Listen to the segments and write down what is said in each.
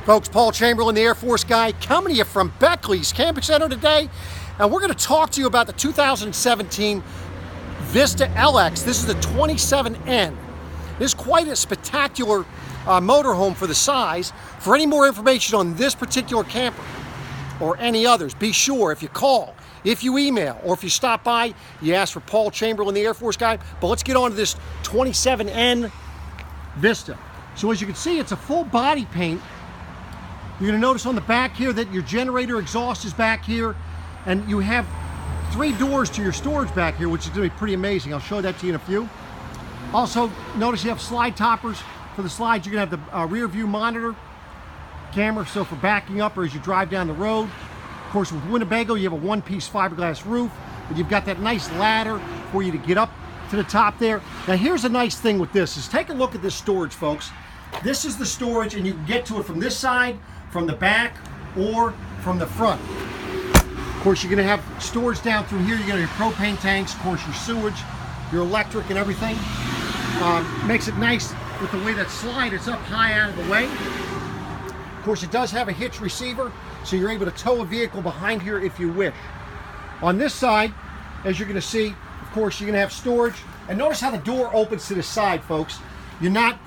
Folks, Paul Chamberlain, the Air Force guy, coming to you from Beckley's Camping Center today. And we're going to talk to you about the 2017 Vista LX. This is the 27N. This is quite a spectacular motorhome for the size. For any more information on this particular camper or any others, be sure if you call, if you email, or if you stop by, you ask for Paul Chamberlain, the Air Force guy. But let's get on to this 27N Vista. So as you can see, it's a full body paint. You're going to notice on the back here that your generator exhaust is back here, and you have 3 doors to your storage back here, which is going to be pretty amazing. I'll show that to you in a few. Also, notice you have slide toppers. For the slides, you're going to have the rear view monitor camera, so for backing up or as you drive down the road. Of course, with Winnebago, you have a one-piece fiberglass roof, but you've got that nice ladder for you to get up to the top there. Now, here's a nice thing with this, is take a look at this storage, folks. This is the storage, and you can get to it from this side, from the back, or from the front. Of course, you're going to have storage down through here. You're going to have your propane tanks, of course, your sewage, your electric, and everything. Makes it nice with the way that slide, it's up high out of the way. Of course, it does have a hitch receiver, so you're able to tow a vehicle behind here if you wish. On this side, as you're going to see, of course, you're going to have storage. And notice how the door opens to the side, folks. You're not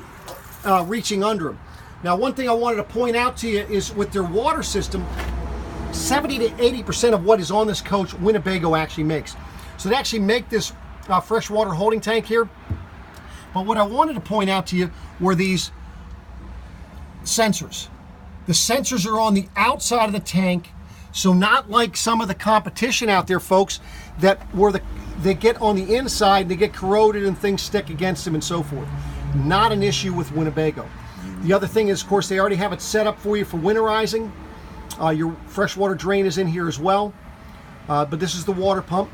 reaching under them. Now, one thing I wanted to point out to you is with their water system, 70 to 80% of what is on this coach, Winnebago actually makes. So they actually make this freshwater holding tank here. But what I wanted to point out to you were these sensors. The sensors are on the outside of the tank, so not like some of the competition out there, folks, that they get on the inside, they get corroded and things stick against them and so forth. Not an issue with Winnebago. The other thing is, of course, they already have it set up for you for winterizing. Your freshwater drain is in here as well. But this is the water pump.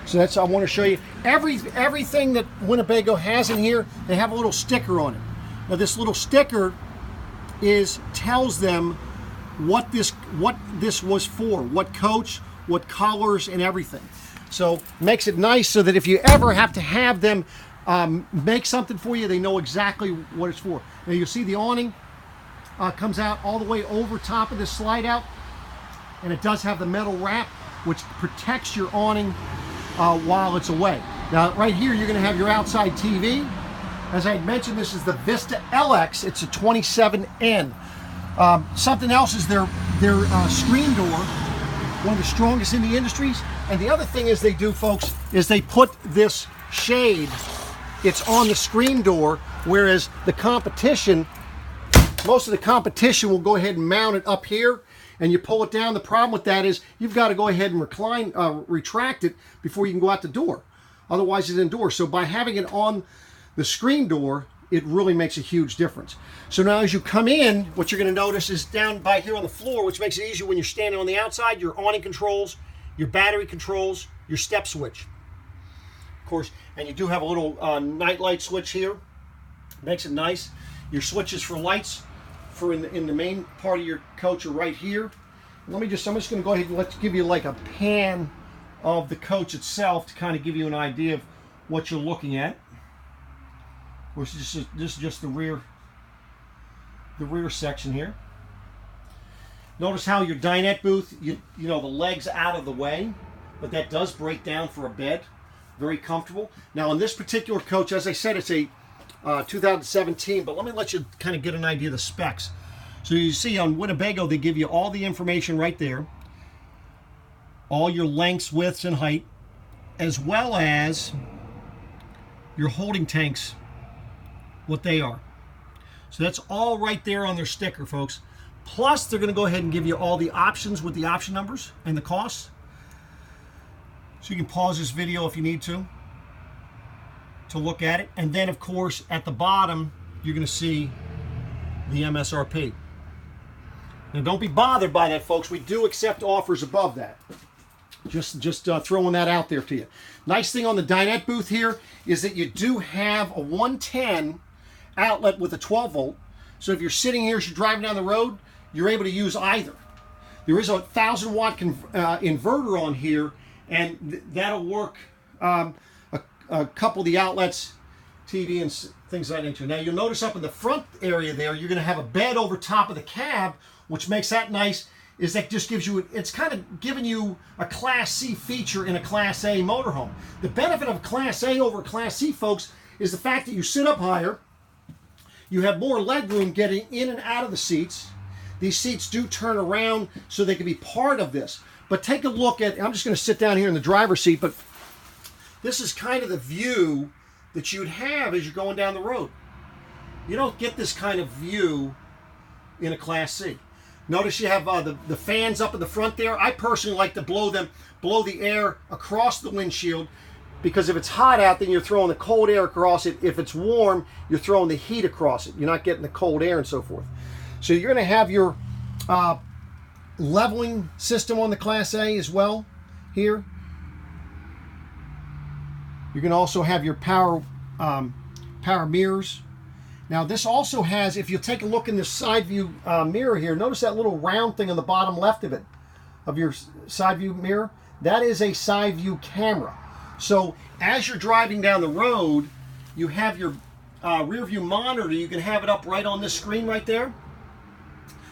So I want to show you everything that Winnebago has in here. They have a little sticker on it. Now this little sticker tells them what this was for, what coach, what colors, and everything. So makes it nice so that if you ever have to have them make something for you, they know exactly what it's for. Now you'll see the awning comes out all the way over top of this slide out, and it does have the metal wrap which protects your awning while it's away. Now right here you're going to have your outside TV. As I mentioned, this is the Vista LX. It's a 27N. Something else is their screen door, one of the strongest in the industries. And the other thing is they do, folks, is they put this shade, it's on the screen door, whereas the competition, most of the competition will go ahead and mount it up here, and you pull it down. The problem with that is you've got to go ahead and retract it before you can go out the door. Otherwise it's indoors. So by having it on the screen door, it really makes a huge difference. So now as you come in, what you're going to notice is down by here on the floor, which makes it easier when you're standing on the outside, your awning controls, your battery controls, your step switch. Of course, and you do have a little night light switch here. Makes it nice. Your switches for lights for in the main part of your coach are right here. I'm just going to go ahead and let's give you like a pan of the coach itself to kind of give you an idea of what you're looking at. Of course, this is just the rear section here. Notice how your dinette booth, you know, the legs out of the way, but that does break down for a bed. Very comfortable. Now, on this particular coach, as I said, it's a 2017, but let me let you kind of get an idea of the specs. So you see on Winnebago, they give you all the information right there, all your lengths, widths, and height, as well as your holding tanks, what they are. So that's all right there on their sticker, folks. Plus, they're going to go ahead and give you all the options with the option numbers and the costs. So you can pause this video if you need to look at it. And then, of course, at the bottom, you're going to see the MSRP. Now, don't be bothered by that, folks. We do accept offers above that. Just throwing that out there to you. Nice thing on the dinette booth here is that you do have a 110 outlet with a 12 volt. So if you're sitting here as you're driving down the road, you're able to use either. There is a 1,000 watt inverter on here, and that'll work a couple of the outlets TV and things of that nature. Now you'll notice up in the front area there, you're going to have a bed over top of the cab, which makes that nice. Is that just gives you, it's kind of giving you a Class C feature in a Class A motorhome. The benefit of Class A over Class C, folks, is the fact that you sit up higher, you have more leg room getting in and out of the seats. These seats do turn around so they can be part of this. But take a look at, I'm just going to sit down here in the driver's seat, but this is kind of the view that you'd have as you're going down the road. You don't get this kind of view in a Class C. Notice you have the fans up in the front there. I personally like to blow the air across the windshield, because if it's hot out, then you're throwing the cold air across it. If it's warm, you're throwing the heat across it. You're not getting the cold air and so forth. So you're going to have your leveling system on the Class A as well here. You're going to also have your power mirrors. Now this also has, if you take a look in the side view mirror here, notice that little round thing on the bottom left of it, of your side view mirror. That is a side view camera. So as you're driving down the road, you have your rear view monitor. You can have it up right on this screen right there.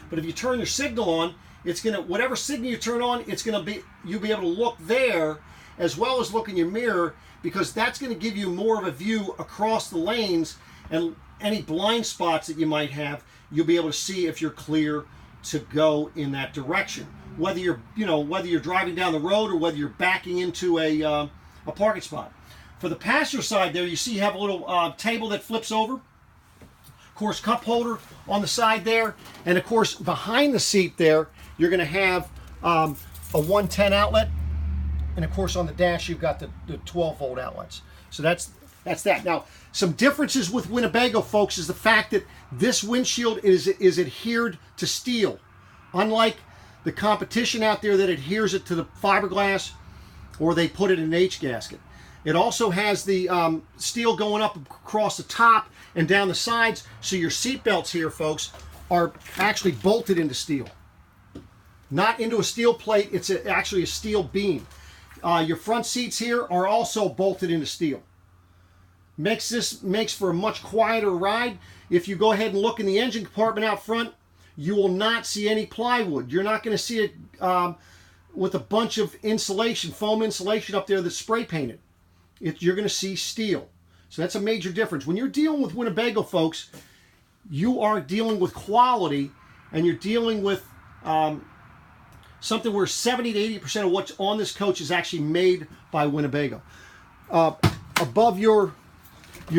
But if you turn your signal on, it's gonna, whatever signal you turn on, it's gonna be, you'll be able to look there as well as look in your mirror, because that's gonna give you more of a view across the lanes, and any blind spots that you might have, you'll be able to see if you're clear to go in that direction. Whether you're, whether you're driving down the road or whether you're backing into a parking spot. For the passenger side there, you see you have a little table that flips over. Of course, cup holder on the side there. And of course, behind the seat there, you're going to have a 110 outlet. And of course, on the dash, you've got the 12 volt outlets. So that's that. Now, some differences with Winnebago, folks, is the fact that this windshield is adhered to steel. Unlike the competition out there that adheres it to the fiberglass, or they put it in an H gasket. It also has the steel going up across the top and down the sides, so your seat belts here, folks, are actually bolted into steel. Not into a steel plate, it's actually a steel beam. Your front seats here are also bolted into steel. Makes for a much quieter ride. If you go ahead and look in the engine compartment out front, you will not see any plywood. You're not going to see it with a bunch of insulation, foam insulation up there that's spray painted. You're going to see steel. So that's a major difference. When you're dealing with Winnebago, folks, you are dealing with quality, and you're dealing with something where 70 to 80% of what's on this coach is actually made by Winnebago. Above your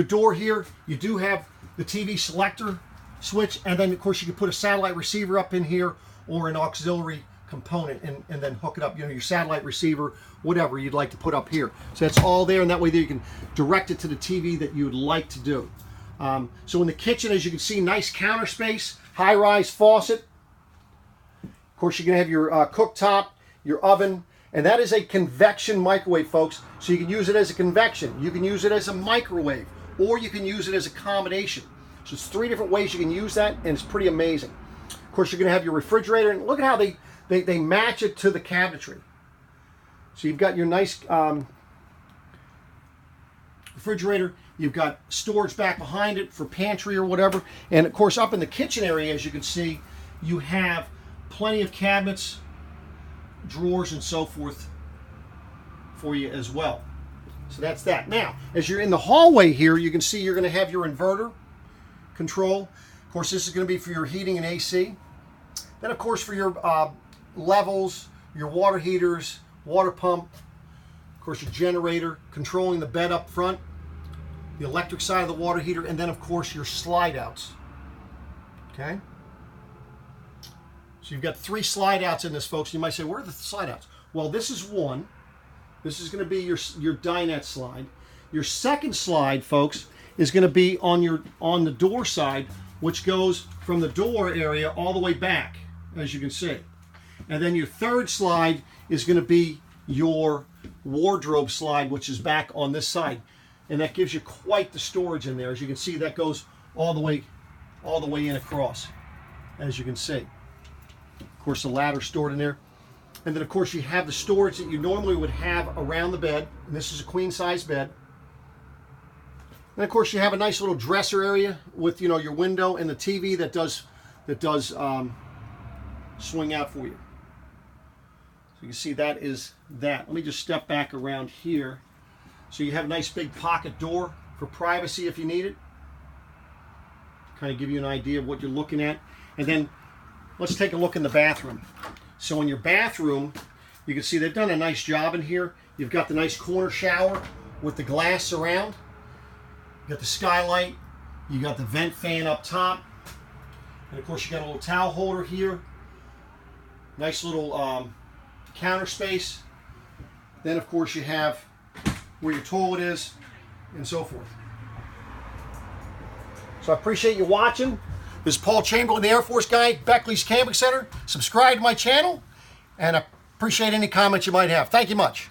door here, you do have the TV selector switch, and then of course you can put a satellite receiver up in here, or an auxiliary component, and then hook it up, your satellite receiver, whatever you'd like to put up here. So that's all there, and that way there you can direct it to the TV that you would like to do. So in the kitchen, as you can see, nice counter space, high-rise faucet. Of course, you're going to have your cooktop, your oven, and that is a convection microwave, folks. So you can use it as a convection, you can use it as a microwave, or you can use it as a combination. So it's 3 different ways you can use that, and it's pretty amazing. Of course, you're going to have your refrigerator, and look at how they match it to the cabinetry. So you've got your nice refrigerator. You've got storage back behind it for pantry or whatever. And of course, up in the kitchen area, as you can see, you have plenty of cabinets, drawers, and so forth for you as well. So that's that. Now, as you're in the hallway here, you can see you're going to have your inverter control. Of course, this is going to be for your heating and AC. Then, of course, for your levels, your water heaters, water pump, of course, your generator, controlling the bed up front, the electric side of the water heater, and then, of course, your slide outs. Okay? So you've got 3 slide outs in this, folks. You might say, where are the slide outs? Well, this is one. This is going to be your dinette slide. Your second slide, folks, is going to be on the door side, which goes from the door area all the way back, as you can see. And then your third slide is going to be your wardrobe slide, which is back on this side. And that gives you quite the storage in there. As you can see, that goes all the way in across, as you can see. Of course, the ladder stored in there. And then, of course, you have the storage that you normally would have around the bed. And this is a queen-size bed. And of course, you have a nice little dresser area with, you know, your window and the TV that does swing out for you. So you can see that is that. Let me just step back around here. So you have a nice big pocket door for privacy if you need it. Kind of give you an idea of what you're looking at. And then let's take a look in the bathroom. So in your bathroom, you can see they've done a nice job in here. You've got the nice corner shower with the glass surround. You got the skylight. You got the vent fan up top. And of course you got a little towel holder here. Nice little counter space. Then of course you have where your toilet is and so forth. So I appreciate you watching. This is Paul Chamberlain, the Air Force guy, Beckley's Camping Center. Subscribe to my channel, and I appreciate any comments you might have. Thank you much.